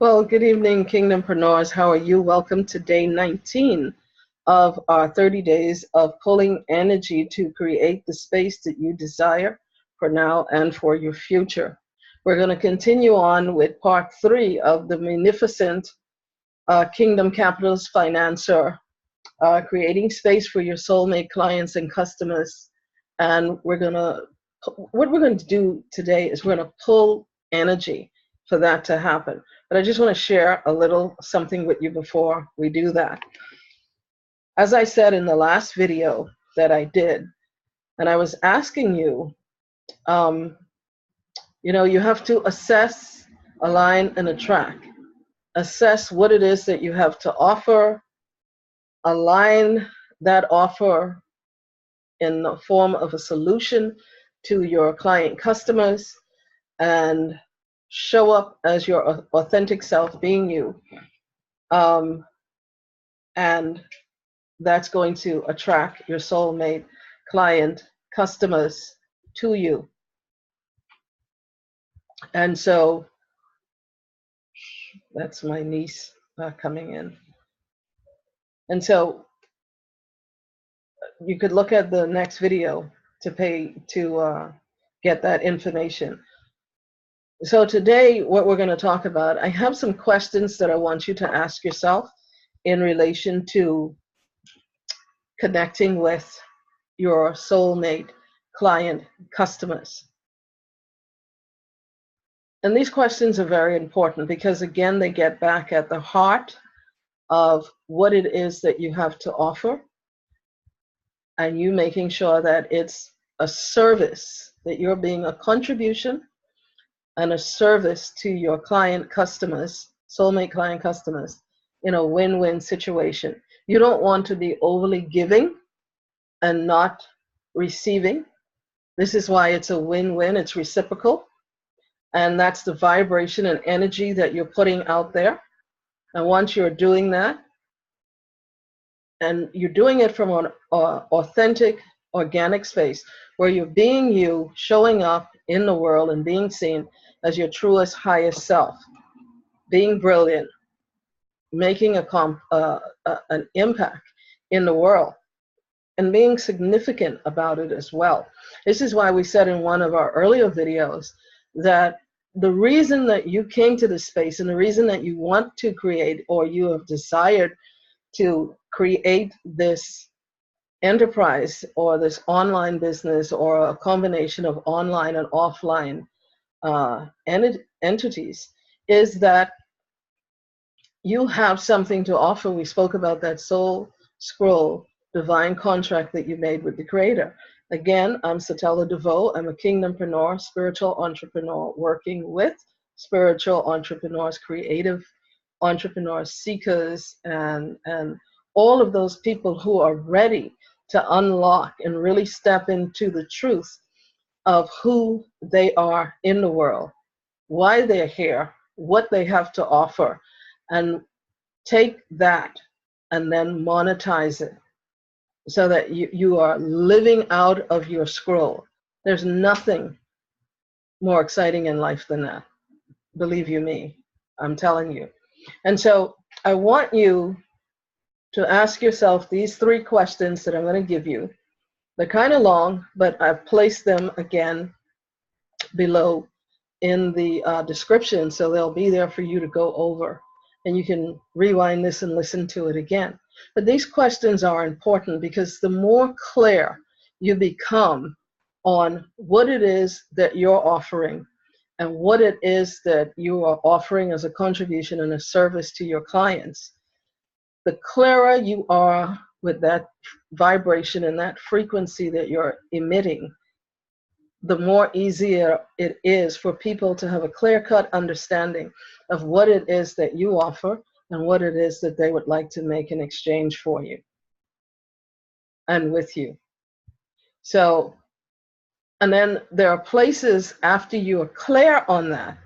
Well, good evening, KingdomPreneurs. How are you? Welcome to day 19 of our 30 days of pulling energy to create the space that you desire for now and for your future. We're going to continue on with part 3 of the Munificent Kingdom Capital's Financier, creating space for your soulmate clients and customers. And what we're going to do today is we're going to pull energy for that to happen. But I just want to share a little something with you before we do that. As I said in the last video that I did, and I was asking you, you have to assess, align, and attract. Assess what it is that you have to offer, align that offer in the form of a solution to your client customers, and show up as your authentic self, being you. And that's going to attract your soulmate client customers to you. And so that's my niece coming in. And so you could look at the next video to get that information. So today, what we're going to talk about, I have some questions that I want you to ask yourself in relation to connecting with your soulmate client customers. And these questions are very important because, again, they get back at the heart of what it is that you have to offer, and you making sure that it's a service, that you're being a contribution and a service to your client customers, soulmate client customers, in a win-win situation. You don't want to be overly giving and not receiving. This is why it's a win-win, it's reciprocal. And that's the vibration and energy that you're putting out there. And once you're doing that, and you're doing it from an authentic, organic space where you're being you, showing up in the world and being seen as your truest, highest self, being brilliant, making an impact in the world, and being significant about it as well. This is why we said in one of our earlier videos that the reason that you came to this space and the reason that you want to create, or you have desired to create this enterprise or this online business or a combination of online and offline entities, is that you have something to offer. We spoke about that soul scroll divine contract that you made with the Creator. Again, I'm Satella DeVoe. I'm a KingdomPreneur, spiritual entrepreneur, working with spiritual entrepreneurs, creative entrepreneurs, seekers, and all of those people who are ready to unlock and really step into the truth of who they are in the world, why they're here, what they have to offer, and take that and then monetize it so that you are living out of your scroll. There's nothing more exciting in life than that. Believe you me, I'm telling you. And so I want you to ask yourself these 3 questions that I'm going to give you. They're kind of long, but I've placed them again below in the description, so they'll be there for you to go over. And you can rewind this and listen to it again. But these questions are important because the more clear you become on what it is that you're offering and what it is that you are offering as a contribution and a service to your clients, the clearer you are with that vibration and that frequency that you're emitting, the more easier it is for people to have a clear-cut understanding of what it is that you offer and what it is that they would like to make in exchange for you and with you. So, and then there are places after you are clear on that.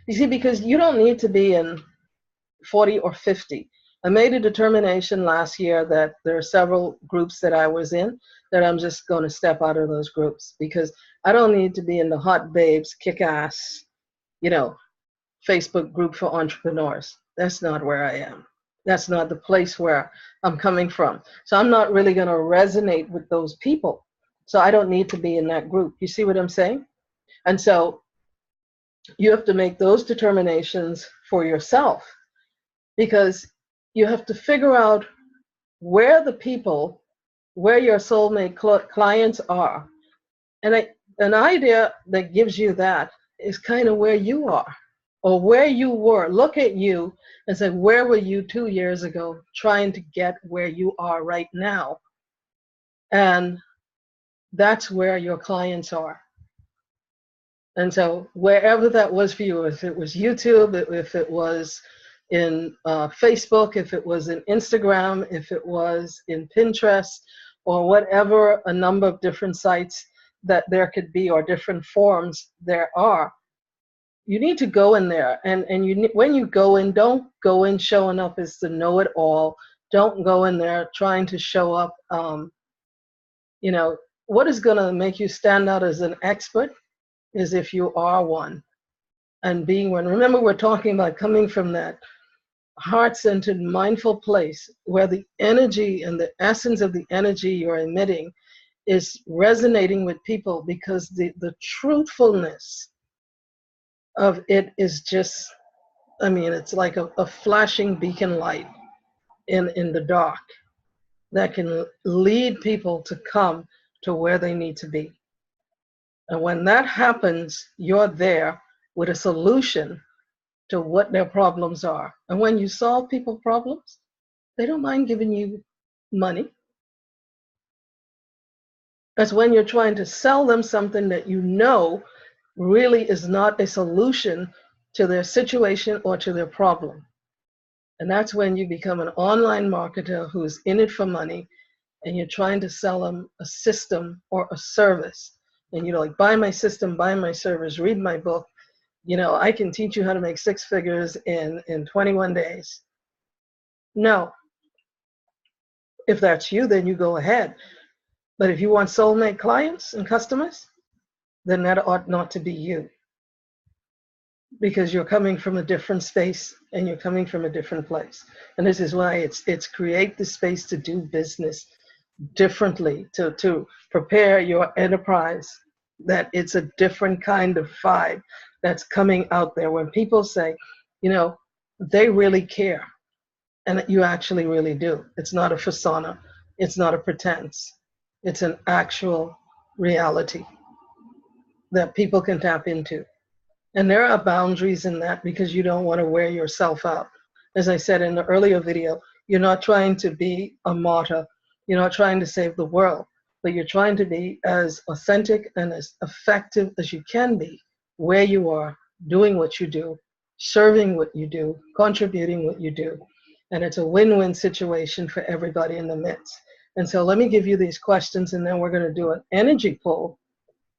You see, because you don't need to be in 40 or 50. I made a determination last year that there are several groups that I was in that I'm just going to step out of those groups because I don't need to be in the hot babes, kick ass, Facebook group for entrepreneurs. That's not where I am. That's not the place where I'm coming from. So I'm not really going to resonate with those people. So I don't need to be in that group. You see what I'm saying? And so you have to make those determinations for yourself, because you have to figure out where the people, where your soulmate clients are. And an idea that gives you that is kind of where you are or where you were. Look at you and say, where were you 2 years ago trying to get where you are right now? And that's where your clients are. And so wherever that was for you, if it was YouTube, if it was in Facebook, if it was in Instagram, if it was in Pinterest, or whatever a number of different sites that there could be, or different forms there are, you need to go in there. And you, when you go in, don't go in showing up as the know-it-all. Don't go in there trying to show up, you know, what is going to make you stand out as an expert is if you are one and being one. Remember, we're talking about coming from that heart-centered, mindful place where the energy and the essence of the energy you're emitting is resonating with people, because the truthfulness of it is just, I mean, it's like a flashing beacon light in the dark that can lead people to come to where they need to be. And when that happens, you're there with a solution to what their problems are. And when you solve people's problems, they don't mind giving you money. That's when you're trying to sell them something that you know really is not a solution to their situation or to their problem. And that's when you become an online marketer who's in it for money, and you're trying to sell them a system or a service. And you're like, buy my system, buy my service, read my book. You know, I can teach you how to make 6 figures in 21 days. No. If that's you, then you go ahead. But if you want soulmate clients and customers, then that ought not to be you, because you're coming from a different space and you're coming from a different place. And this is why it's create the space to do business differently, to prepare your enterprise, that it's a different kind of vibe that's coming out there. When people say, you know, they really care, and you actually really do. It's not a persona. It's not a pretense. It's an actual reality that people can tap into. And there are boundaries in that, because you don't want to wear yourself out. As I said in the earlier video, you're not trying to be a martyr. You're not trying to save the world, but you're trying to be as authentic and as effective as you can be where you are, doing what you do, serving what you do, contributing what you do. And it's a win-win situation for everybody in the midst. And so let me give you these questions, and then we're going to do an energy pull,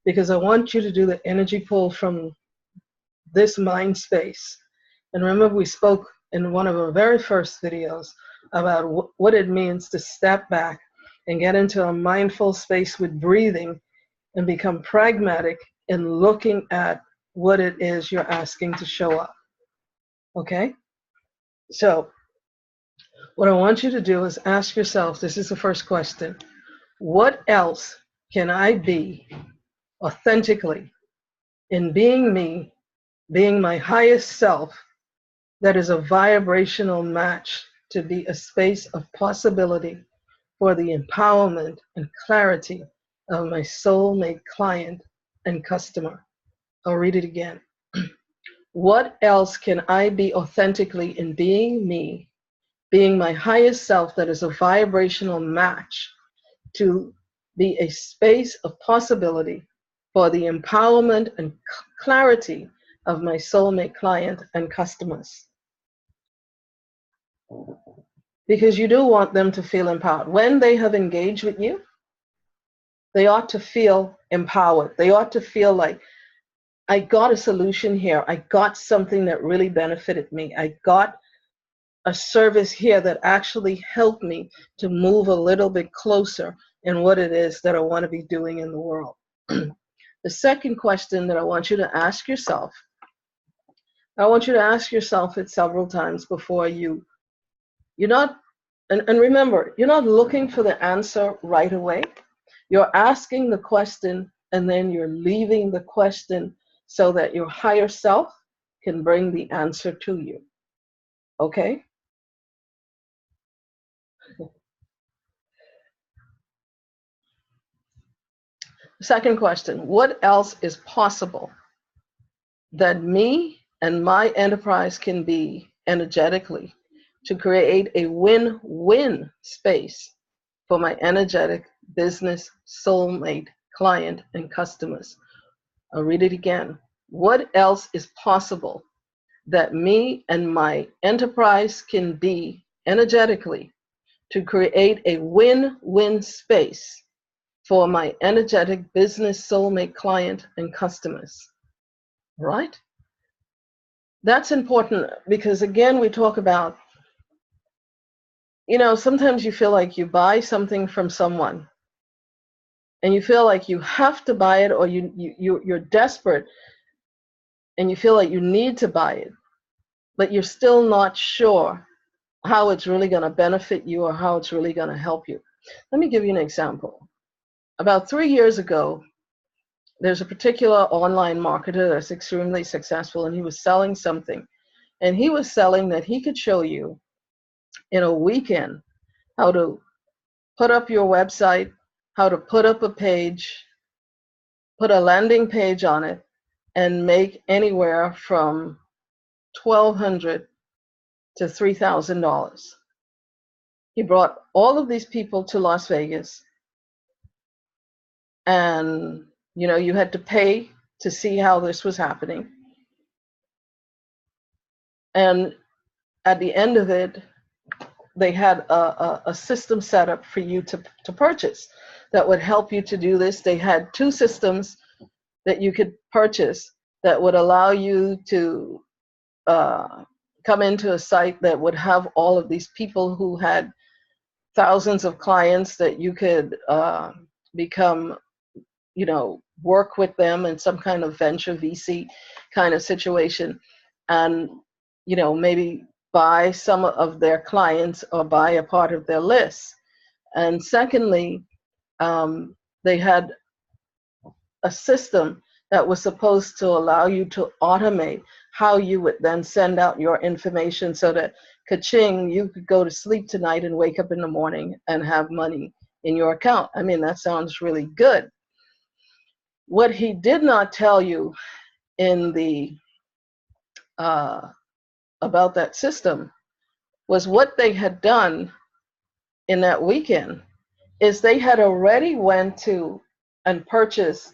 because I want you to do the energy pull from this mind space. And remember, we spoke in one of our very first videos about what it means to step back and get into a mindful space with breathing and become pragmatic in looking at what it is you're asking to show up. Okay? So what I want you to do is ask yourself, this is the first question, what else can I be authentically in being me, being my highest self, that is a vibrational match to be a space of possibility for the empowerment and clarity of my soulmate client and customer? I'll read it again. What else can I be authentically in being me, being my highest self, that is a vibrational match to be a space of possibility for the empowerment and clarity of my soulmate client and customers? Because you do want them to feel empowered. When they have engaged with you, they ought to feel empowered. They ought to feel like, I got a solution here. I got something that really benefited me. I got a service here that actually helped me to move a little bit closer in what it is that I want to be doing in the world. The second question that I want you to ask yourself, I want you to ask yourself it several times before you're not, and remember, you're not looking for the answer right away. You're asking the question and then you're leaving the question so that your higher self can bring the answer to you. Okay? Second question, what else is possible that me and my enterprise can be energetically to create a win-win space for my energetic business soulmate client and customers? I'll read it again. What else is possible that me and my enterprise can be energetically to create a win-win space for my energetic business soulmate client and customers? Right? That's important because, again, we talk about, sometimes you feel like you buy something from someone and you feel like you have to buy it, or you're desperate and you feel like you need to buy it, but you're still not sure how it's really going to benefit you or how it's really going to help you. Let me give you an example. About 3 years ago, there's a particular online marketer that's extremely successful, and he was selling something. And he was selling that he could show you in a weekend how to put up your website, how to put up a page, put a landing page on it, and make anywhere from $1,200 to $3,000. He brought all of these people to Las Vegas, and you had to pay to see how this was happening. And at the end of it, they had a system set up for you to purchase that would help you to do this. They had 2 systems that you could purchase that would allow you to come into a site that would have all of these people who had thousands of clients that you could become, work with them in some kind of venture VC kind of situation, and, maybe buy some of their clients or buy a part of their list. And secondly, they had a system that was supposed to allow you to automate how you would then send out your information so that, ka-ching, you could go to sleep tonight and wake up in the morning and have money in your account. I mean, that sounds really good. What he did not tell you in the about that system was what they had done in that weekend is they had already went to and purchased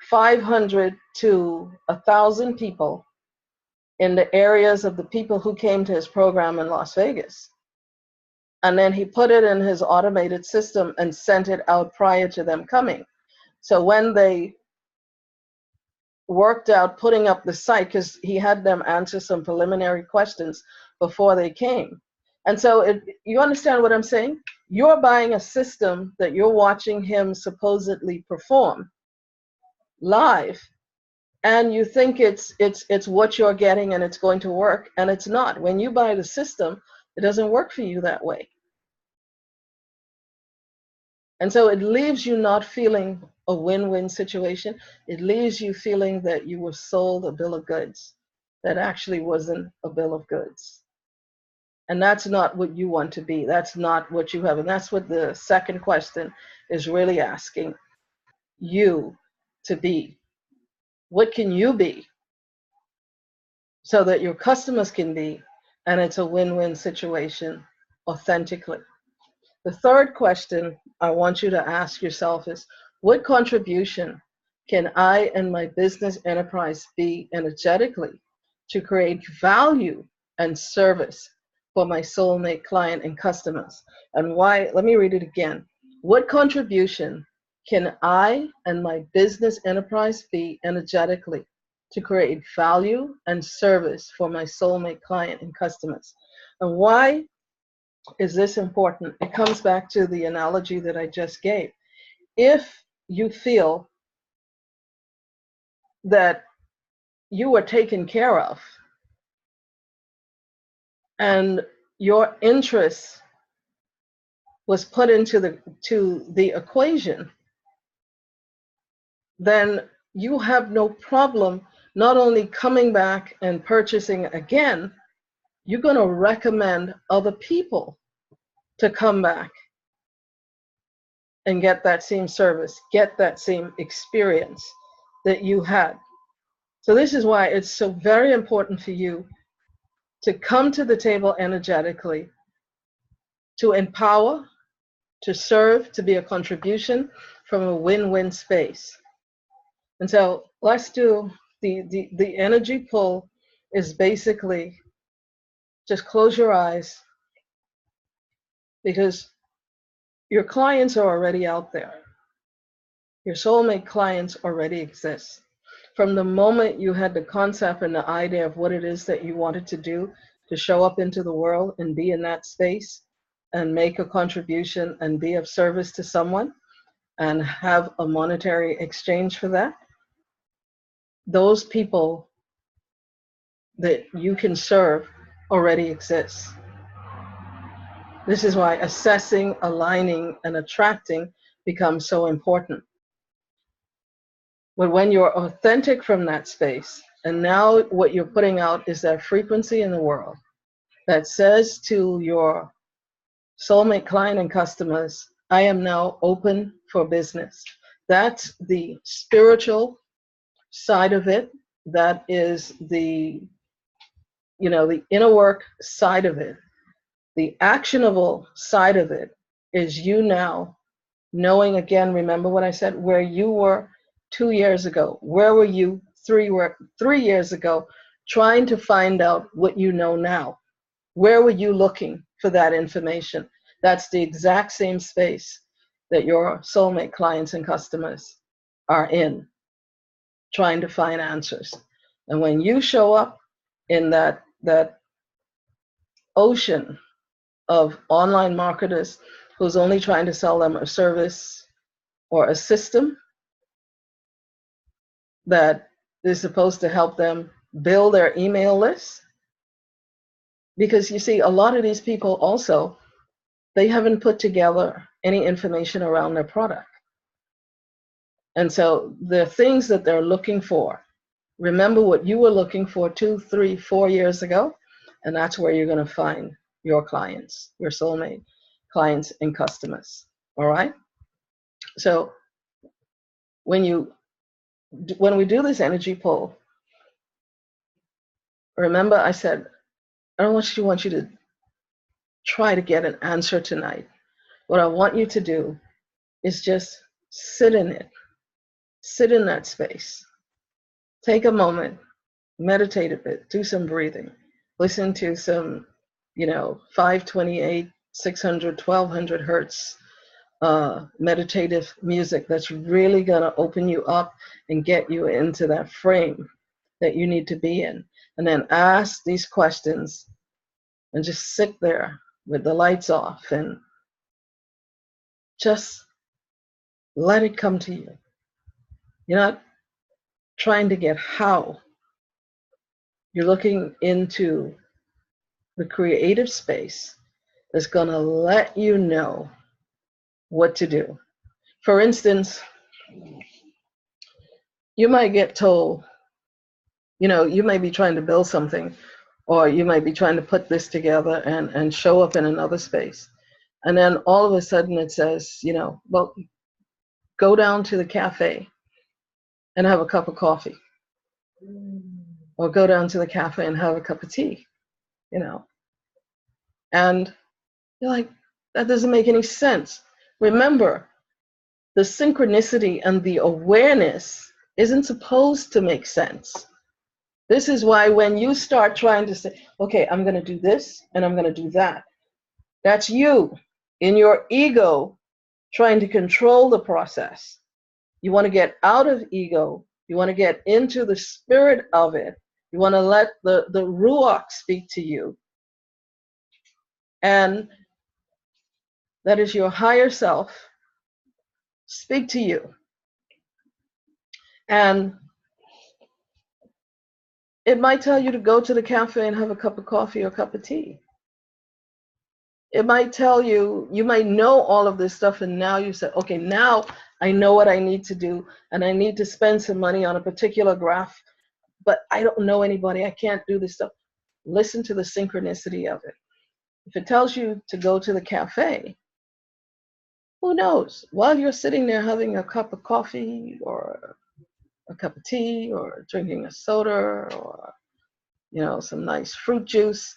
500 to 1,000 people in the areas of the people who came to his program in Las Vegas. And then he put it in his automated system and sent it out prior to them coming. So when they worked out putting up the site, because he had them answer some preliminary questions before they came. And so you understand what I'm saying? You're buying a system that you're watching him supposedly perform live, and you think it's what you're getting and it's going to work, and it's not. When you buy the system, it doesn't work for you that way. And so it leaves you not feeling a win-win situation. It leaves you feeling that you were sold a bill of goods that actually wasn't a bill of goods. And that's not what you want to be. That's not what you have. And that's what the second question is really asking you to be. What can you be so that your customers can be, and it's a win-win situation authentically? The third question I want you to ask yourself is, what contribution can I and my business enterprise be energetically to create value and service for my soulmate client and customers? And why? Let me read it again. What contribution can I and my business enterprise be energetically to create value and service for my soulmate client and customers? And why is this important? It comes back to the analogy that I just gave. If you feel that you are taken care of and your interest was put into the equation, then you have no problem not only coming back and purchasing again, you're going to recommend other people to come back and get that same service, get that same experience that you had. So this is why it's so very important for you to come to the table energetically, to empower, to serve, to be a contribution from a win-win space. And so let's do the energy pull is basically just close your eyes, because your clients are already out there. Your soulmate clients already exist. From the moment you had the concept and the idea of what it is that you wanted to do, to show up into the world and be in that space and make a contribution and be of service to someone and have a monetary exchange for that, those people that you can serve already exist. This is why assessing, aligning, and attracting becomes so important. But when you're authentic from that space, and now what you're putting out is that frequency in the world that says to your soulmate client and customers, I am now open for business. That's the spiritual side of it. That is the inner work side of it. The actionable side of it is you now knowing, again, remember what I said, where you were 2 years ago, where were you 3 years ago, trying to find out what you know now. Where were you looking for that information? That's the exact same space that your soulmate clients and customers are in, trying to find answers. And when you show up in that ocean of online marketers who's only trying to sell them a service or a system that is supposed to help them build their email list, because you see, a lot of these people also, they haven't put together any information around their product. And so the things that they're looking for, remember what you were looking for 2, 3, 4 years ago, and that's where you're going to find your clients, your soulmate clients and customers. All right? So when we do this energy pull, remember I said, I don't want you to try to get an answer tonight. What I want you to do is just sit in it. Sit in that space. Take a moment, meditate a bit, do some breathing, listen to some, 528, 600, 1200 hertz meditative music that's really going to open you up and get you into that frame that you need to be in. And then ask these questions and just sit there with the lights off and just let it come to you. You're not trying to get how. You're looking into the creative space that's going to let you know what to do. For instance, you might get told, you may be trying to build something, or you might be trying to put this together and show up in another space. And then all of a sudden it says, well, go down to the cafe and have a cup of coffee. Or go down to the cafe and have a cup of tea, And you're like, that doesn't make any sense. Remember, the synchronicity and the awareness isn't supposed to make sense. This is why when you start trying to say, okay, I'm going to do this and I'm going to do that, that's you in your ego trying to control the process. You want to get out of ego. You want to get into the spirit of it. You want to let the Ruach speak to you. And that is your higher self speak to you. And it might tell you to go to the cafe and have a cup of coffee or a cup of tea. It might tell you, you might know all of this stuff, and now you say, okay, now I know what I need to do, and I need to spend some money on a particular graph, but I don't know anybody. I can't do this stuff. Listen to the synchronicity of it. If it tells you to go to the cafe, who knows? While you're sitting there having a cup of coffee or a cup of tea or drinking a soda or, some nice fruit juice,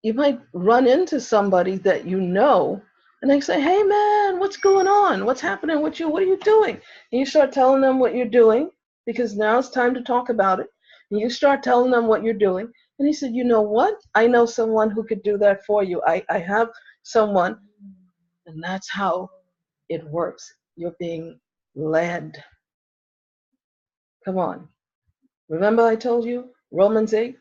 you might run into somebody that you know, and they say, hey man, what's going on? What's happening with you? What are you doing? And you start telling them what you're doing, because now it's time to talk about it. And you start telling them what you're doing. And he said, you know what? I know someone who could do that for you. I have someone. And that's how it works. You're being led. Come on. Remember I told you, Romans 8,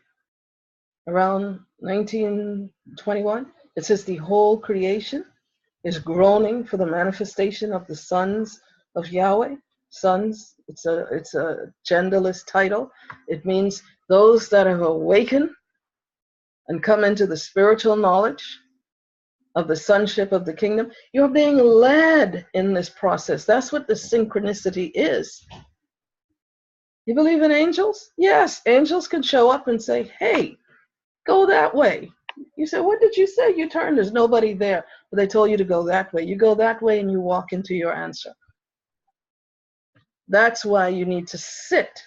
around 1921? It says the whole creation is groaning for the manifestation of the sons of Yahweh. Sons, it's a genderless title. It means those that have awakened and come into the spiritual knowledge of the sonship of the kingdom. You're being led in this process. That's what the synchronicity is. You believe in angels? Yes, angels can show up and say, hey, go that way. You say, what did you say? You turned, there's nobody there. But they told you to go that way. You go that way and you walk into your answer. That's why you need to sit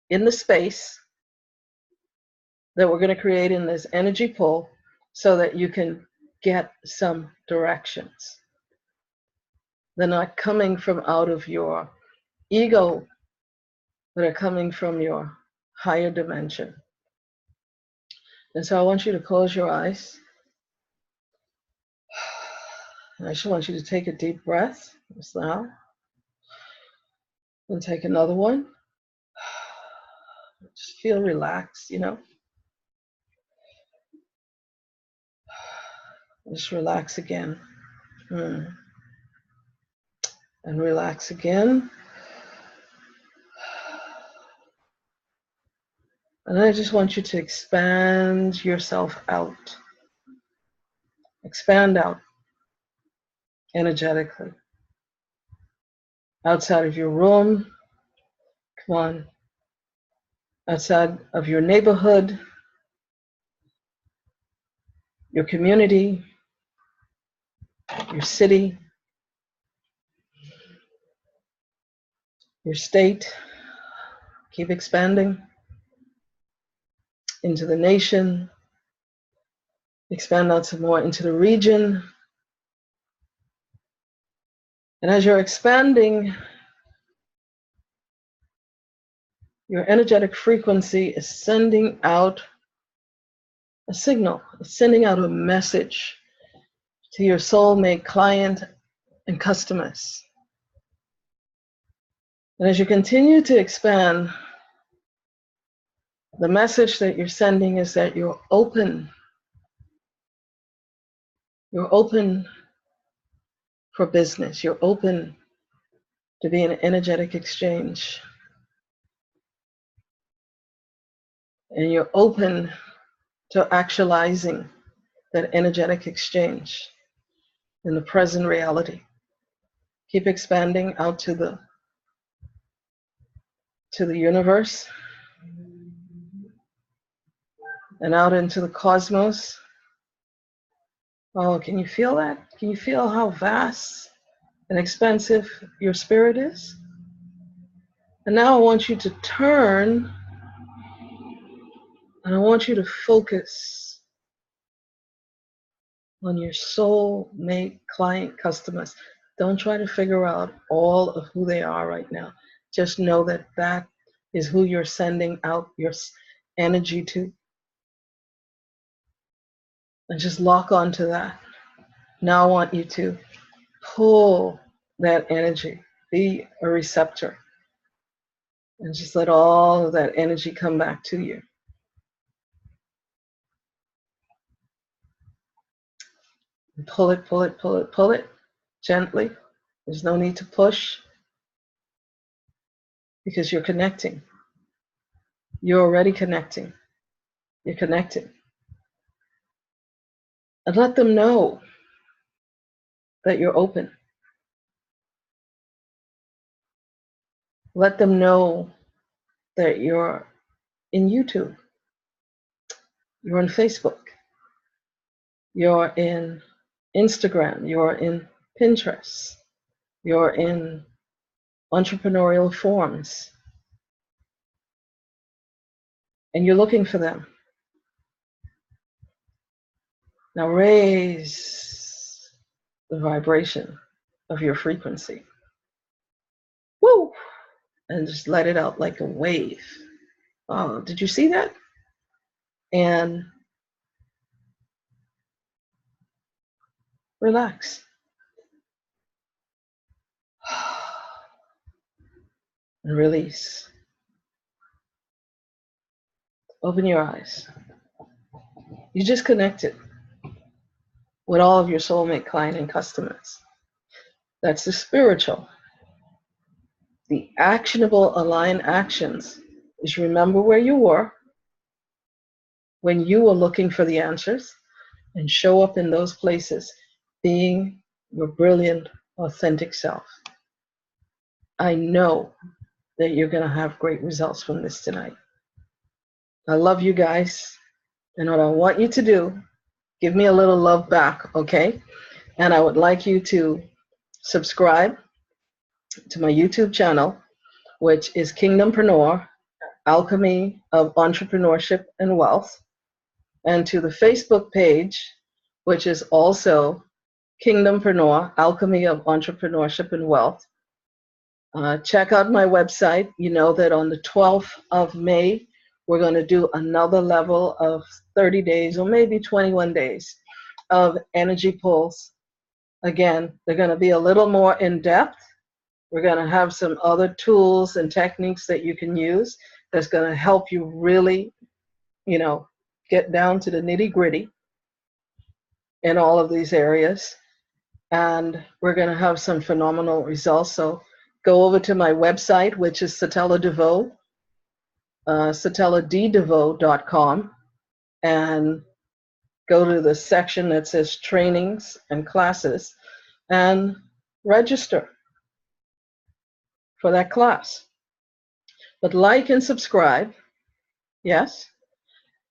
in the space that we're going to create in this energy pull so that you can get some directions. They're not coming from out of your ego, but are coming from your higher dimension. And so I want you to close your eyes. I just want you to take a deep breath just now. And take another one. Just feel relaxed, Just relax again. And relax again. And I just want you to expand yourself out. Expand out energetically. Outside of your room. Come on. Outside of your neighborhood. Your community. Your city. Your state. Keep expanding into the nation. Expand out some more into the region. And as you're expanding, your energetic frequency is sending out a signal, it's sending out a message to your soulmate client and customers. And as you continue to expand, the message that you're sending is that you're open. You're open for business. You're open to be an energetic exchange. And you're open to actualizing that energetic exchange in the present reality. Keep expanding out to the universe and out into the cosmos. Oh, can you feel that? Can you feel how vast and expansive your spirit is? And now I want you to turn and I want you to focus on your soulmate client customers. Don't try to figure out all of who they are right now. Just know that that is who you're sending out your energy to. And just lock onto that. Now I want you to pull that energy. Be a receptor. And just let all of that energy come back to you. And pull it, pull it, pull it, pull it gently. There's no need to push because you're connecting. You're already connecting. You're connected. And let them know that you're open. Let them know that you're in YouTube, you're on Facebook, you're in Instagram, you're in Pinterest, you're in entrepreneurial forums, and you're looking for them. Now raise the vibration of your frequency. Woo! And just let it out like a wave. Oh, did you see that? And relax. And release. Open your eyes. You just connected with all of your soulmate client and customers. That's the spiritual. The actionable aligned actions is remember where you were when you were looking for the answers and show up in those places being your brilliant, authentic self. I know that you're going to have great results from this tonight. I love you guys. And what I want you to do, give me a little love back, okay? And I would like you to subscribe to my YouTube channel, which is KingdomPreneur, Alchemy of Entrepreneurship and Wealth, and to the Facebook page, which is also KingdomPreneur, Alchemy of Entrepreneurship and Wealth. Check out my website. You know that on the 12th of May, we're going to do another level of 30 days or maybe 21 days of energy pulse. Again, they're going to be a little more in depth. We're going to have some other tools and techniques that you can use that's going to help you really, get down to the nitty-gritty in all of these areas. And we're going to have some phenomenal results. So go over to my website, which is Satella DeVoe, SatellaDeVoe.com, and go to the section that says trainings and classes and register for that class. But like and subscribe, yes,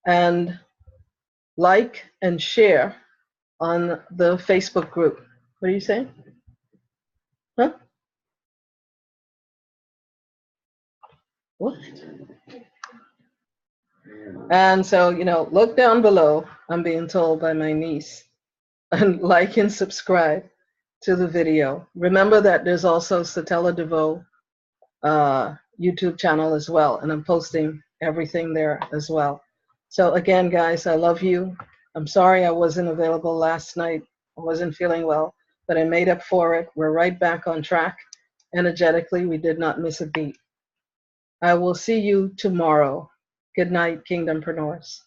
and like and share on the Facebook group. What are you saying? Huh? What? And so, look down below, I'm being told by my niece, and like and subscribe to the video. Remember that there's also Satella DeVoe YouTube channel as well, and I'm posting everything there as well. So again, guys, I love you. I'm sorry I wasn't available last night. I wasn't feeling well, but I made up for it. We're right back on track. Energetically, we did not miss a beat. I will see you tomorrow. Good night, KingdomPreneurs.